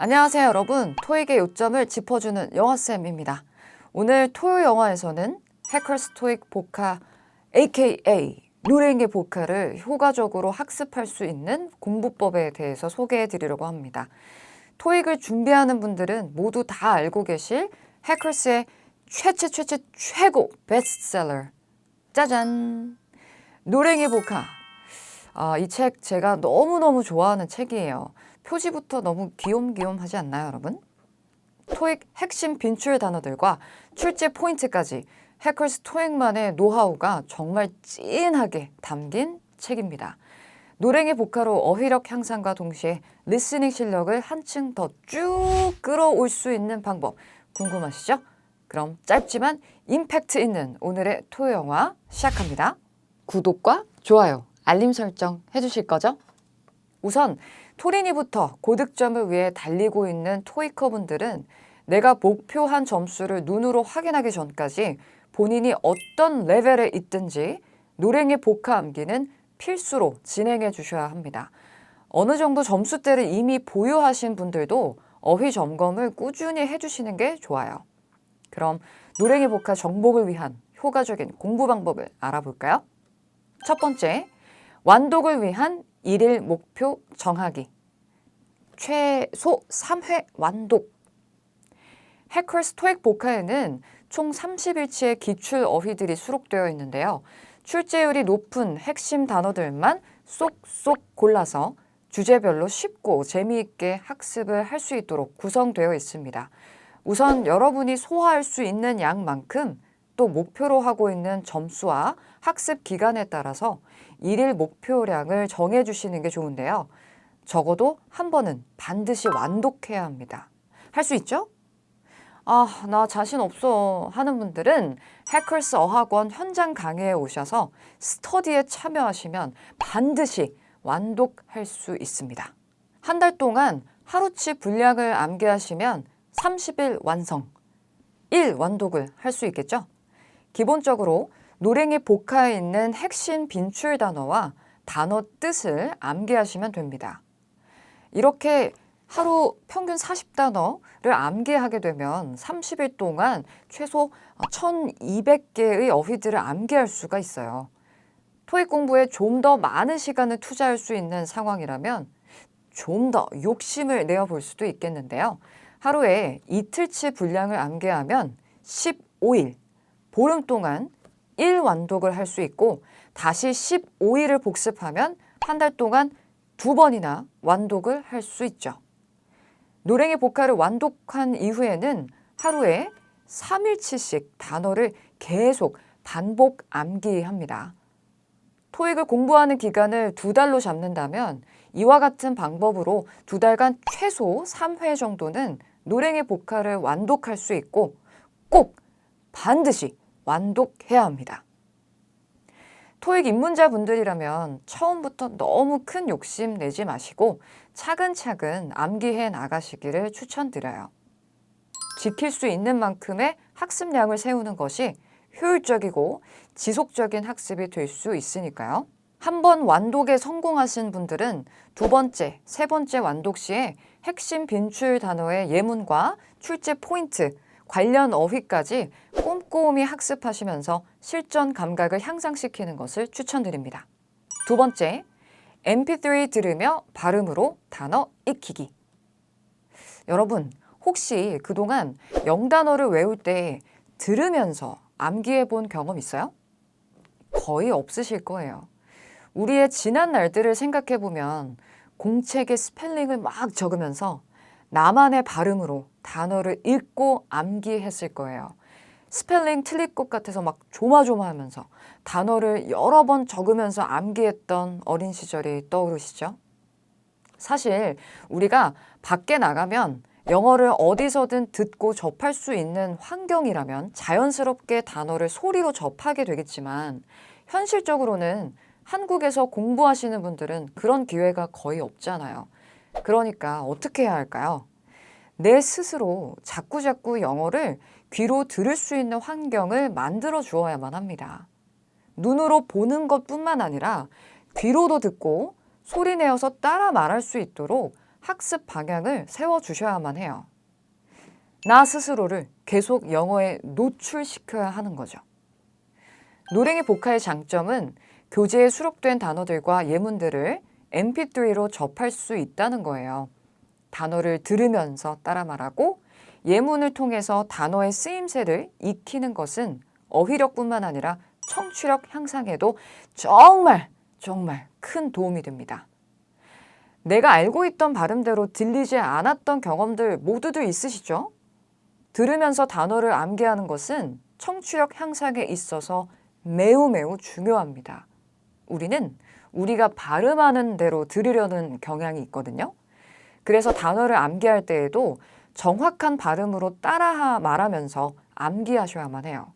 안녕하세요, 여러분. 토익의 요점을 짚어주는 영어쌤입니다. 오늘 토요 영어에서는 해커스 토익 복화 aka 노랭이 복화를 효과적으로 학습할 수 있는 공부법에 대해서 소개해 드리려고 합니다. 토익을 준비하는 분들은 모두 다 알고 계실 해커스의 최고 베스트셀러 짜잔! 노랭이 복화. 이 책 제가 너무너무 좋아하는 책이에요. 표지부터 너무 귀염귀염하지 않나요, 여러분? 토익 핵심 빈출 단어들과 출제 포인트까지 해커스 토익만의 노하우가 정말 찐하게 담긴 책입니다. 노랭이 복화로 어휘력 향상과 동시에 리스닝 실력을 한층 더 쭉 끌어올 수 있는 방법 궁금하시죠? 그럼 짧지만 임팩트 있는 오늘의 토요 영화 시작합니다. 구독과 좋아요, 알림 설정 해주실 거죠? 우선 토린이부터 고득점을 위해 달리고 있는 토익커 분들은 내가 목표한 점수를 눈으로 확인하기 전까지 본인이 어떤 레벨에 있든지 노랭이 복화 암기는 필수로 진행해 주셔야 합니다. 어느 정도 점수대를 이미 보유하신 분들도 어휘 점검을 꾸준히 해주시는 게 좋아요. 그럼 노랭이 복화 정복을 위한 효과적인 공부 방법을 알아볼까요? 첫 번째, 완독을 위한 일일 목표 정하기. 최소 3회 완독. 해커스 토익 복화에는 총 30일치의 기출 어휘들이 수록되어 있는데요. 출제율이 높은 핵심 단어들만 쏙쏙 골라서 주제별로 쉽고 재미있게 학습을 할 수 있도록 구성되어 있습니다. 우선 여러분이 소화할 수 있는 양만큼 또 목표로 하고 있는 점수와 학습 기간에 따라서 일일 목표량을 정해주시는 게 좋은데요. 적어도 한 번은 반드시 완독해야 합니다. 할 수 있죠? 나 자신 없어 하는 분들은 해커스 어학원 현장 강의에 오셔서 스터디에 참여하시면 반드시 완독할 수 있습니다. 한 달 동안 하루치 분량을 암기하시면 30일 완성, 1 완독을 할 수 있겠죠? 기본적으로 노랭이 복화에 있는 핵심 빈출 단어와 단어 뜻을 암기하시면 됩니다. 이렇게 하루 평균 40단어를 암기하게 되면 30일 동안 최소 1200개의 어휘들을 암기할 수가 있어요. 토익 공부에 좀 더 많은 시간을 투자할 수 있는 상황이라면 좀 더 욕심을 내어볼 수도 있겠는데요. 하루에 이틀치 분량을 암기하면 15일, 보름 동안 1 완독을 할 수 있고 다시 15일을 복습하면 한 달 동안 2번이나 완독을 할 수 있죠. 노랭이 복화를 완독한 이후에는 하루에 3일치씩 단어를 계속 반복 암기합니다. 토익을 공부하는 기간을 2달로 잡는다면 이와 같은 방법으로 2달간 최소 3회 정도는 노랭이 복화를 완독할 수 있고 꼭 반드시 완독해야 합니다. 토익 입문자분들이라면 처음부터 너무 큰 욕심 내지 마시고 차근차근 암기해 나가시기를 추천드려요. 지킬 수 있는 만큼의 학습량을 세우는 것이 효율적이고 지속적인 학습이 될 수 있으니까요. 한 번 완독에 성공하신 분들은 두 번째, 세 번째 완독 시에 핵심 빈출 단어의 예문과 출제 포인트, 관련 어휘까지 꼼꼼히 학습하시면서 실전 감각을 향상시키는 것을 추천드립니다. 두 번째, mp3 들으며 발음으로 단어 익히기. 여러분, 혹시 그동안 영단어를 외울 때 들으면서 암기해 본 경험 있어요? 거의 없으실 거예요. 우리의 지난 날들을 생각해 보면 공책에 스펠링을 막 적으면서 나만의 발음으로 단어를 읽고 암기했을 거예요. 스펠링 틀릴 것 같아서 막 조마조마하면서 단어를 여러 번 적으면서 암기했던 어린 시절이 떠오르시죠? 사실 우리가 밖에 나가면 영어를 어디서든 듣고 접할 수 있는 환경이라면 자연스럽게 단어를 소리로 접하게 되겠지만 현실적으로는 한국에서 공부하시는 분들은 그런 기회가 거의 없잖아요. 그러니까 어떻게 해야 할까요? 내 스스로 자꾸자꾸 영어를 귀로 들을 수 있는 환경을 만들어 주어야만 합니다. 눈으로 보는 것뿐만 아니라 귀로도 듣고 소리 내어서 따라 말할 수 있도록 학습 방향을 세워주셔야만 해요. 나 스스로를 계속 영어에 노출시켜야 하는 거죠. 노랭이 복화의 장점은 교재에 수록된 단어들과 예문들을 mp3로 접할 수 있다는 거예요. 단어를 들으면서 따라 말하고 예문을 통해서 단어의 쓰임새를 익히는 것은 어휘력뿐만 아니라 청취력 향상에도 정말 큰 도움이 됩니다. 내가 알고 있던 발음대로 들리지 않았던 경험들 모두들 있으시죠? 들으면서 단어를 암기하는 것은 청취력 향상에 있어서 매우 중요합니다. 우리는 우리가 발음하는 대로 들으려는 경향이 있거든요. 그래서 단어를 암기할 때에도 정확한 발음으로 따라 말하면서 암기하셔야만 해요.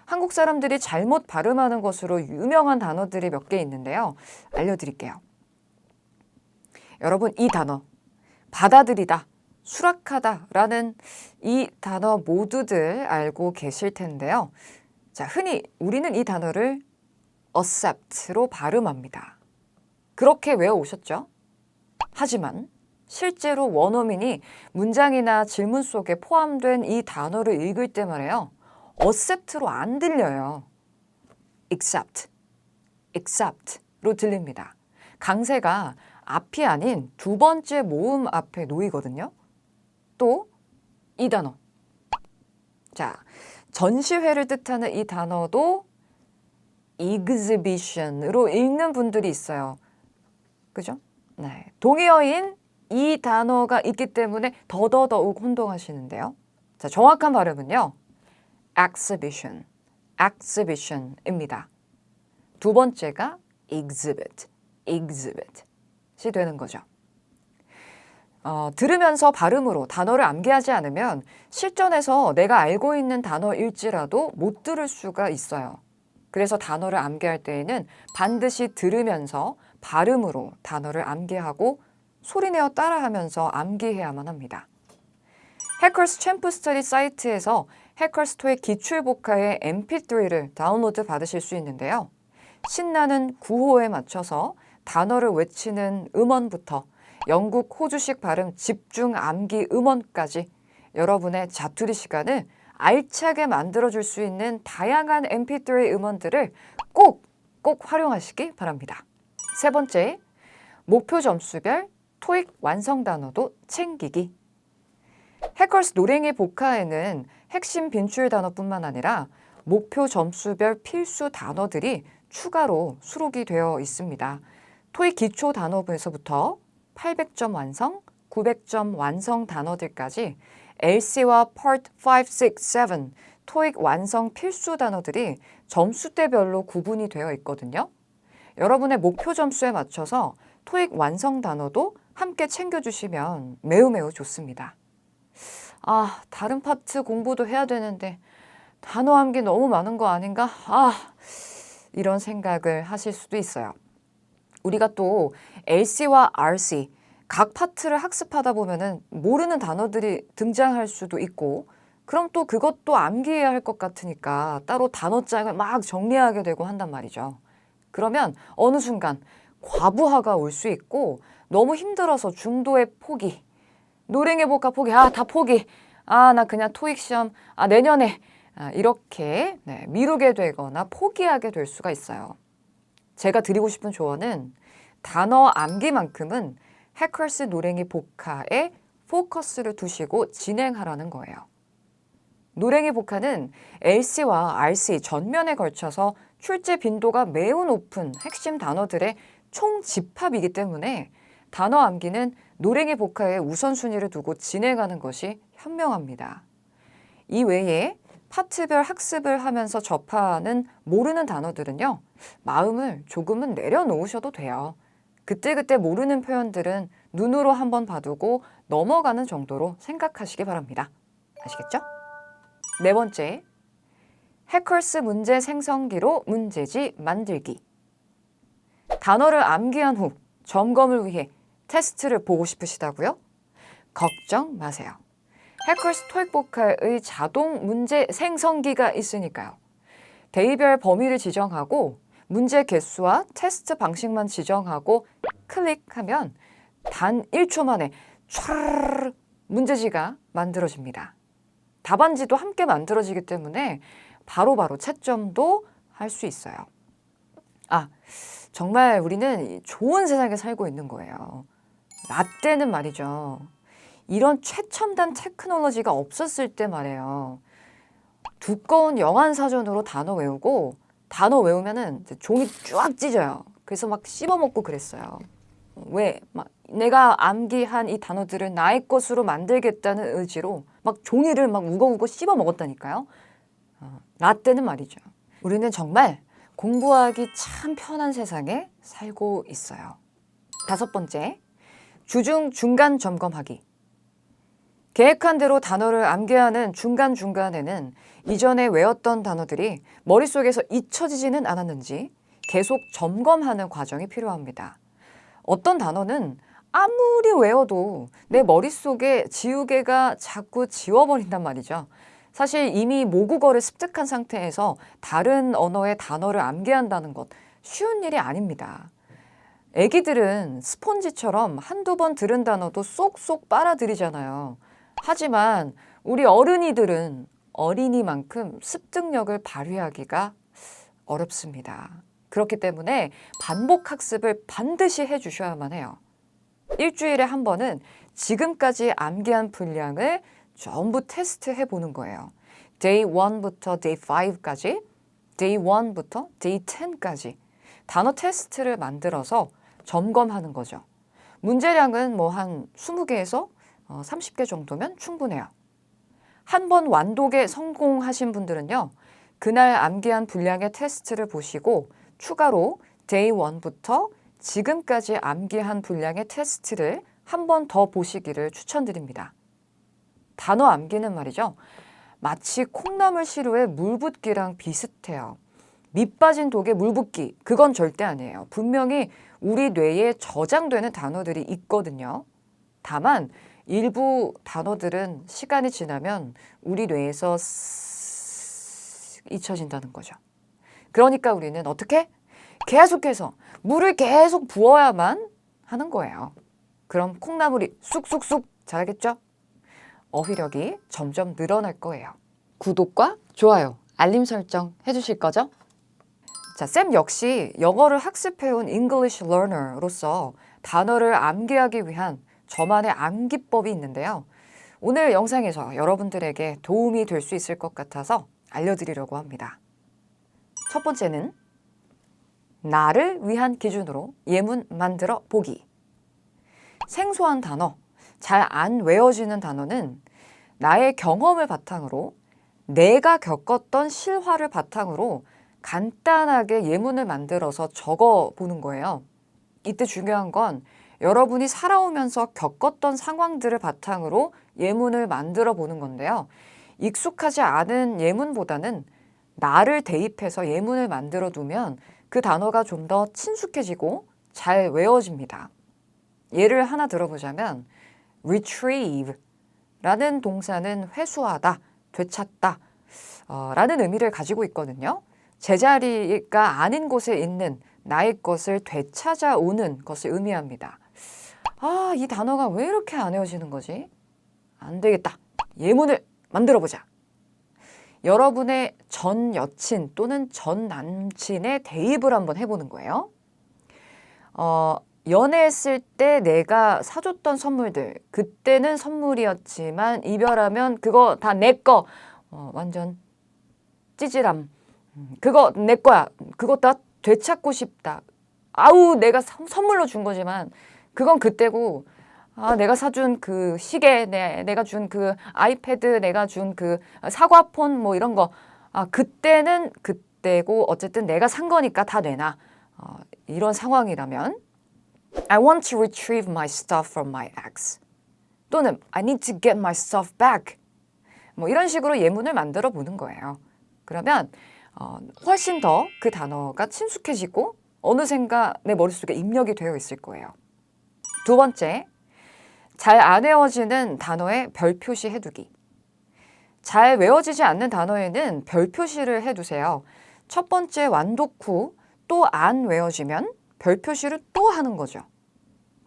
한국 사람들이 잘못 발음하는 것으로 유명한 단어들이 몇 개 있는데요. 알려드릴게요. 여러분, 이 단어 받아들이다, 수락하다 라는 이 단어 모두들 알고 계실 텐데요. 자, 흔히 우리는 이 단어를 accept로 발음합니다. 그렇게 외워오셨죠? 하지만 실제로 원어민이 문장이나 질문 속에 포함된 이 단어를 읽을 때 말이에요. accept로 안 들려요. accept로 들립니다. 강세가 앞이 아닌 두 번째 모음 앞에 놓이거든요. 또 이 단어. 자, 전시회를 뜻하는 이 단어도 exhibition으로 읽는 분들이 있어요. 그죠? 네. 동의어인 이 단어가 있기 때문에 더더욱 혼동하시는데요. 자, 정확한 발음은요. exhibition입니다. 두 번째가 exhibit이 되는 거죠. 들으면서 발음으로 단어를 암기하지 않으면 실전에서 내가 알고 있는 단어일지라도 못 들을 수가 있어요. 그래서 단어를 암기할 때에는 반드시 들으면서 발음으로 단어를 암기하고 소리내어 따라하면서 암기해야만 합니다. 해커스 챔프 스터디 사이트에서 해커스 토익 기출복화의 mp3를 다운로드 받으실 수 있는데요. 신나는 구호에 맞춰서 단어를 외치는 음원부터 영국, 호주식 발음 집중 암기 음원까지 여러분의 자투리 시간을 알차게 만들어줄 수 있는 다양한 mp3 음원들을 꼭 활용하시기 바랍니다. 세 번째, 목표 점수별 토익 완성 단어도 챙기기. 해커스 노랭이 복화에는 핵심 빈출 단어뿐만 아니라 목표 점수별 필수 단어들이 추가로 수록이 되어 있습니다. 토익 기초 단어부에서부터 800점 완성, 900점 완성 단어들까지 LC와 Part 5, 6, 7 토익 완성 필수 단어들이 점수대별로 구분이 되어 있거든요. 여러분의 목표 점수에 맞춰서 토익 완성 단어도 함께 챙겨주시면 매우 좋습니다. 다른 파트 공부도 해야 되는데 단어 암기 너무 많은 거 아닌가? 이런 생각을 하실 수도 있어요. 우리가 또 LC와 RC 각 파트를 학습하다 보면은 모르는 단어들이 등장할 수도 있고 그럼 또 그것도 암기해야 할 것 같으니까 따로 단어장을 막 정리하게 되고 한단 말이죠. 그러면 어느 순간 과부하가 올 수 있고 너무 힘들어서 중도의 포기, 노랭이 복화 포기, 다 포기, 나 그냥 토익 시험, 내년에 이렇게 미루게 되거나 포기하게 될 수가 있어요. 제가 드리고 싶은 조언은 단어 암기만큼은 해커스 노랭이 복화에 포커스를 두시고 진행하라는 거예요. 노랭이 복화는 LC와 RC 전면에 걸쳐서 출제 빈도가 매우 높은 핵심 단어들의 총집합이기 때문에 단어 암기는 노랭이 복화의 우선순위를 두고 진행하는 것이 현명합니다. 이 외에 파트별 학습을 하면서 접하는 모르는 단어들은요. 마음을 조금은 내려놓으셔도 돼요. 그때그때 모르는 표현들은 눈으로 한번 봐두고 넘어가는 정도로 생각하시기 바랍니다. 아시겠죠? 네 번째, 해커스 문제 생성기로 문제지 만들기. 단어를 암기한 후 점검을 위해 테스트를 보고 싶으시다고요? 걱정 마세요. 해커스 토익 복화의 자동 문제 생성기가 있으니까요. 데이별 범위를 지정하고 문제 개수와 테스트 방식만 지정하고 클릭하면 단 1초 만에 촤르르 문제지가 만들어집니다. 답안지도 함께 만들어지기 때문에 바로바로 채점도 할 수 있어요. 아, 정말 우리는 좋은 세상에 살고 있는 거예요. 라떼는 말이죠. 이런 최첨단 테크놀로지가 없었을 때 말이에요. 두꺼운 영안사전으로 단어 외우고 단어 외우면은 이제 종이 쫙 찢어요. 그래서 막 씹어먹고 그랬어요. 왜? 막 내가 암기한 이 단어들을 나의 것으로 만들겠다는 의지로 막 종이를 막 우거우거 씹어먹었다니까요. 라떼는 말이죠. 우리는 정말 공부하기 참 편한 세상에 살고 있어요. 5번째, 주중 중간 점검하기. 계획한 대로 단어를 암기하는 중간중간에는 이전에 외웠던 단어들이 머릿속에서 잊혀지지는 않았는지 계속 점검하는 과정이 필요합니다. 어떤 단어는 아무리 외워도 내 머릿속에 지우개가 자꾸 지워버린단 말이죠. 사실 이미 모국어를 습득한 상태에서 다른 언어의 단어를 암기한다는 것 쉬운 일이 아닙니다. 애기들은 스폰지처럼 한두 번 들은 단어도 쏙쏙 빨아들이잖아요. 하지만 우리 어른이들은 어린이만큼 습득력을 발휘하기가 어렵습니다. 그렇기 때문에 반복 학습을 반드시 해주셔야만 해요. 일주일에 한 번은 지금까지 암기한 분량을 전부 테스트해 보는 거예요. Day 1부터 Day 5까지, Day 1부터 Day 10까지 단어 테스트를 만들어서 점검하는 거죠. 문제량은 뭐 한 20개에서 30개 정도면 충분해요. 한 번 완독에 성공하신 분들은요. 그날 암기한 분량의 테스트를 보시고 추가로 Day 1부터 지금까지 암기한 분량의 테스트를 한 번 더 보시기를 추천드립니다. 단어 암기는 말이죠. 마치 콩나물 시루에 물 붓기랑 비슷해요. 밑 빠진 독에 물 붓기, 그건 절대 아니에요. 분명히 우리 뇌에 저장되는 단어들이 있거든요. 다만 일부 단어들은 시간이 지나면 우리 뇌에서 잊혀진다는 거죠. 그러니까 우리는 어떻게? 계속해서 물을 계속 부어야만 하는 거예요. 그럼 콩나물이 쑥쑥쑥 자라겠죠? 어휘력이 점점 늘어날 거예요. 구독과 좋아요, 알림 설정 해주실 거죠? 자, 쌤 역시 영어를 학습해온 English learner로서 단어를 암기하기 위한 저만의 암기법이 있는데요. 오늘 영상에서 여러분들에게 도움이 될 수 있을 것 같아서 알려드리려고 합니다. 첫 번째는 나를 위한 기준으로 예문 만들어 보기. 생소한 단어, 잘 안 외워지는 단어는 나의 경험을 바탕으로 내가 겪었던 실화를 바탕으로 간단하게 예문을 만들어서 적어 보는 거예요. 이때 중요한 건 여러분이 살아오면서 겪었던 상황들을 바탕으로 예문을 만들어 보는 건데요. 익숙하지 않은 예문보다는 나를 대입해서 예문을 만들어 두면 그 단어가 좀 더 친숙해지고 잘 외워집니다. 예를 하나 들어보자면 retrieve 라는 동사는 회수하다, 되찾다 라는 의미를 가지고 있거든요. 제자리가 아닌 곳에 있는 나의 것을 되찾아오는 것을 의미합니다. 아, 이 단어가 왜 이렇게 안 외워지는 거지? 안 되겠다. 예문을 만들어보자. 여러분의 전 여친 또는 전 남친의 대입을 한번 해보는 거예요. 연애했을 때 내가 사줬던 선물들, 그때는 선물이었지만 이별하면 그거 다 내 거. 완전 찌질함. 그거 내 거야. 그거 다 되찾고 싶다. 아우, 내가 선물로 준 거지만 그건 그때고, 아, 내가 사준 그 시계, 내가 준 그 아이패드, 내가 준 그 사과폰 뭐 이런 거, 아, 그때는 그때고 어쨌든 내가 산 거니까 다 내놔. 이런 상황이라면 I want to retrieve my stuff from my ex. 또는 I need to get my stuff back. 뭐 이런 식으로 예문을 만들어 보는 거예요. 그러면 훨씬 더 그 단어가 친숙해지고 어느샌가 내 머릿속에 입력이 되어 있을 거예요. 두 번째, 잘 안 외워지는 단어에 별 표시 해두기. 잘 외워지지 않는 단어에는 별 표시를 해두세요. 첫 번째 완독 후 또 안 외워지면 별 표시를 또 하는 거죠.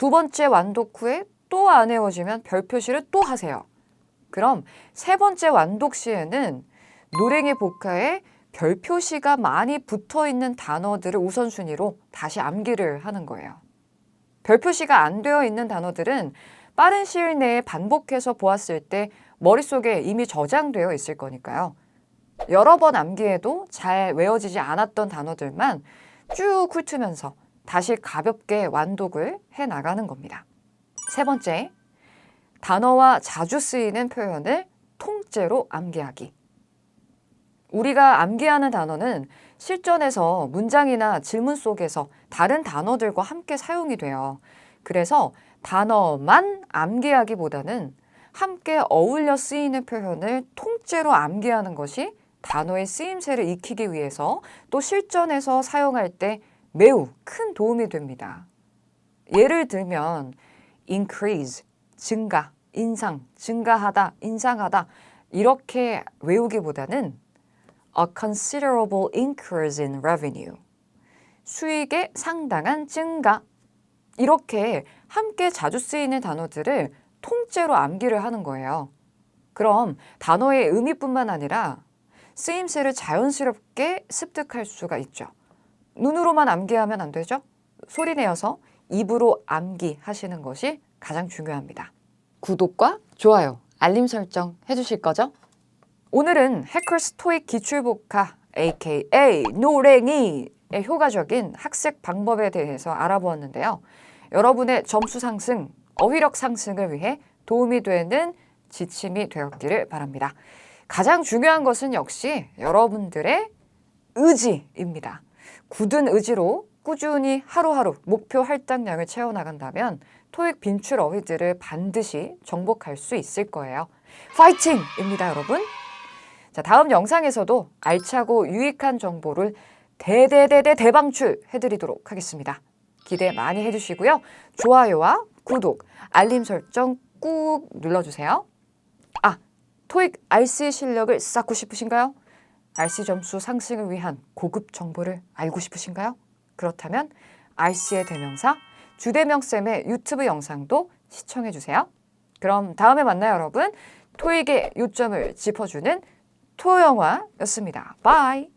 두 번째 완독 후에 또 안 외워지면 별 표시를 또 하세요. 그럼 세 번째 완독 시에는 노랭이 복화에 별 표시가 많이 붙어 있는 단어들을 우선순위로 다시 암기를 하는 거예요. 별 표시가 안 되어 있는 단어들은 빠른 시일 내에 반복해서 보았을 때 머릿속에 이미 저장되어 있을 거니까요. 여러 번 암기해도 잘 외워지지 않았던 단어들만 쭉 훑으면서 다시 가볍게 완독을 해 나가는 겁니다. 세 번째, 단어와 자주 쓰이는 표현을 통째로 암기하기. 우리가 암기하는 단어는 실전에서 문장이나 질문 속에서 다른 단어들과 함께 사용이 돼요. 그래서 단어만 암기하기보다는 함께 어울려 쓰이는 표현을 통째로 암기하는 것이 단어의 쓰임새를 익히기 위해서 또 실전에서 사용할 때 매우 큰 도움이 됩니다. 예를 들면 increase, 증가, 인상, 증가하다, 인상하다 이렇게 외우기보다는 a considerable increase in revenue, 수익의 상당한 증가 이렇게 함께 자주 쓰이는 단어들을 통째로 암기를 하는 거예요. 그럼 단어의 의미뿐만 아니라 쓰임새를 자연스럽게 습득할 수가 있죠. 눈으로만 암기하면 안 되죠? 소리 내어서 입으로 암기하시는 것이 가장 중요합니다. 구독과 좋아요, 알림 설정 해주실 거죠? 오늘은 해커스 토익 기출복화 aka 노랭이의 효과적인 학습 방법에 대해서 알아보았는데요. 여러분의 점수 상승, 어휘력 상승을 위해 도움이 되는 지침이 되었기를 바랍니다. 가장 중요한 것은 역시 여러분들의 의지입니다. 굳은 의지로 꾸준히 하루하루 목표 할당량을 채워나간다면 토익 빈출 어휘들을 반드시 정복할 수 있을 거예요. 파이팅입니다, 여러분. 자, 다음 영상에서도 알차고 유익한 정보를 대방출 해드리도록 하겠습니다. 기대 많이 해주시고요. 좋아요와 구독, 알림 설정 꾹 눌러주세요. 토익 RC 실력을 쌓고 싶으신가요? RC 점수 상승을 위한 고급 정보를 알고 싶으신가요? 그렇다면 RC의 대명사 주대명쌤의 유튜브 영상도 시청해주세요. 그럼 다음에 만나요, 여러분. 토익의 요점을 짚어주는 토영화였습니다. 바이.